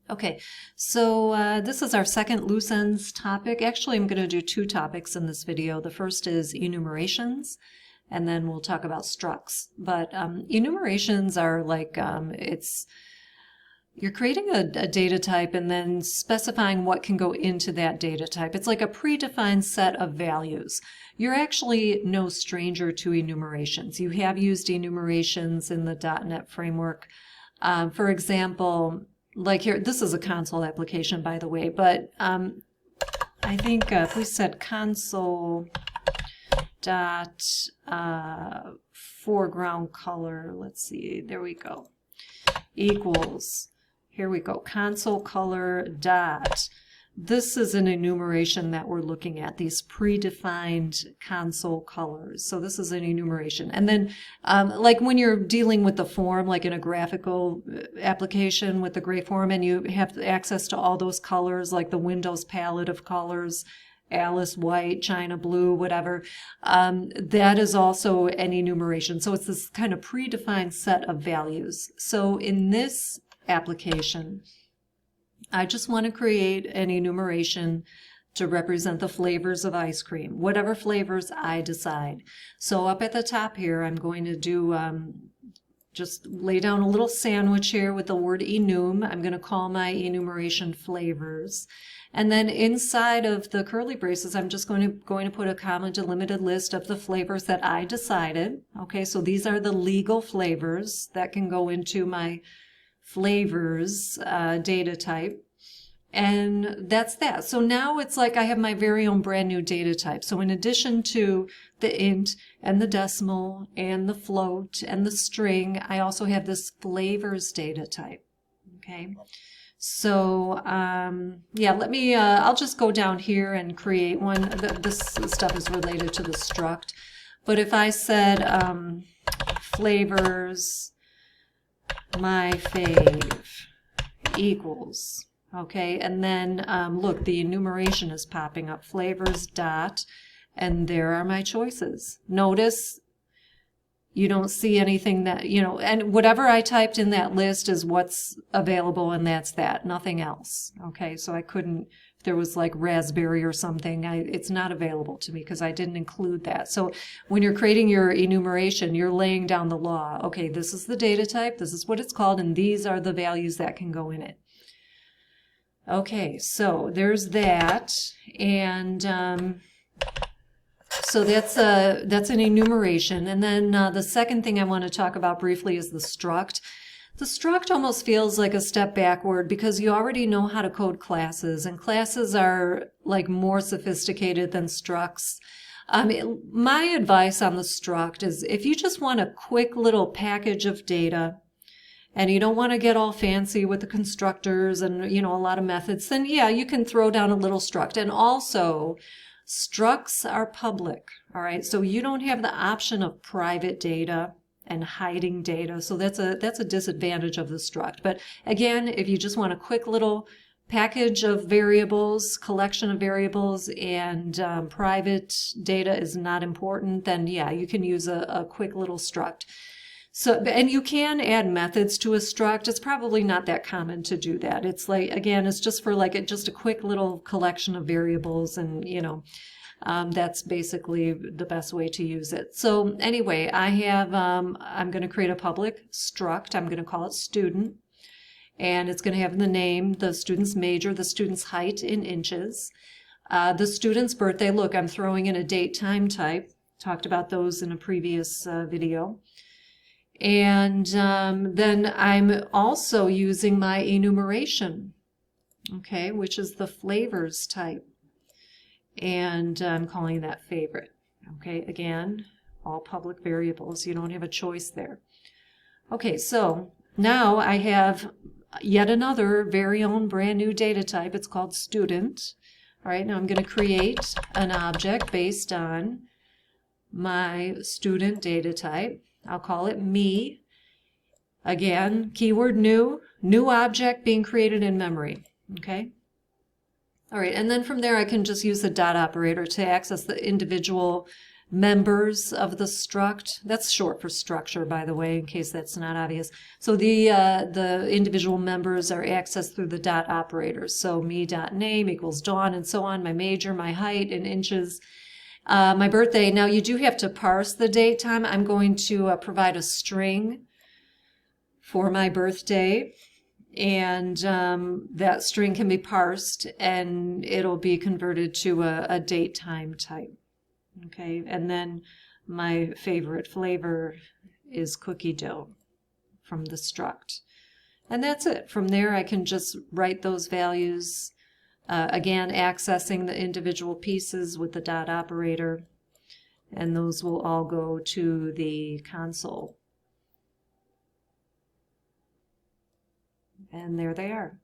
Okay, so this is our second loose ends topic. Actually, I'm going to do two topics in this video. The first is enumerations, and then we'll talk about structs. But enumerations are like, you're creating a data type and then specifying what can go into that data type. It's like a predefined set of values. You're actually no stranger to enumerations. You have used enumerations in the .NET framework. For example, like here, this is a console application, by the way, but I think if we said console dot foreground color, let's see, there we go, equals, here we go, console color dot. This is an enumeration that we're looking at, these predefined console colors. So this is an enumeration. And then like when you're dealing with the form, like in a graphical application with the gray form, and you have access to all those colors, like the Windows palette of colors, Alice white, China blue, whatever, that is also an enumeration. So it's this kind of predefined set of values. So in this application, I just want to create an enumeration to represent the flavors of ice cream, whatever flavors I decide. So up at the top here, I'm going to do, just lay down a little sandwich here with the word enum. I'm going to call my enumeration flavors. And then inside of the curly braces, I'm just going to put a comma delimited list of the flavors that I decided. Okay, so these are the legal flavors that can go into my flavors data type, and that's that. So now it's like I have my very own brand new data type. So in addition to the int and the decimal and the float and the string, I also have this flavors data type. Okay, so yeah, let me I'll just go down here and create one. This stuff is related to the struct, but if I said flavors my fave equals, okay, and then look, the enumeration is popping up, flavors dot, and there are my choices. Notice you don't see anything that, you know, and whatever I typed in that list is what's available, and that's that, nothing else. Okay, so I couldn't, if there was like raspberry or something, it's not available to me because I didn't include that. So when you're creating your enumeration, you're laying down the law. Okay, this is the data type, this is what it's called, and these are the values that can go in it. Okay, so there's that, and so that's an enumeration. And then the second thing I want to talk about briefly is the struct. The struct almost feels like a step backward because you already know how to code classes, and classes are like more sophisticated than structs. My advice on the struct is if you just want a quick little package of data and you don't want to get all fancy with the constructors and, you know, a lot of methods, then yeah, you can throw down a little struct. And also, structs are public, all right? So you don't have the option of private data and hiding data. So that's a disadvantage of the struct. But again, if you just want a quick little package of variables, collection of variables, and private data is not important, then yeah, you can use a quick little struct. So, and you can add methods to a struct. It's probably not that common to do that. It's like, again, it's just for like just a quick little collection of variables, and you know, that's basically the best way to use it. So anyway, I have, I'm going to create a public struct. I'm going to call it student, and it's going to have the name, the student's major, the student's height in inches, the student's birthday. Look, I'm throwing in a date time type. Talked about those in a previous video. And then I'm also using my enumeration, okay, which is the flavors type. And I'm calling that favorite. Okay, again, all public variables. You don't have a choice there. Okay, so now I have yet another very own brand new data type. It's called student. All right, now I'm going to create an object based on my student data type. I'll call it me. Again, keyword new object being created in memory. Okay. All right, and then from there I can just use the dot operator to access the individual members of the struct. That's short for structure, by the way, in case that's not obvious. So the individual members are accessed through the dot operators. So me.name equals Dawn and so on, my major, my height in inches, my birthday. Now you do have to parse the date time. I'm going to provide a string for my birthday, and that string can be parsed and it'll be converted to a date time type. Okay, and then my favorite flavor is cookie dough from the struct. And that's it. From there, I can just write those values, again, accessing the individual pieces with the dot operator, and those will all go to the console. And there they are.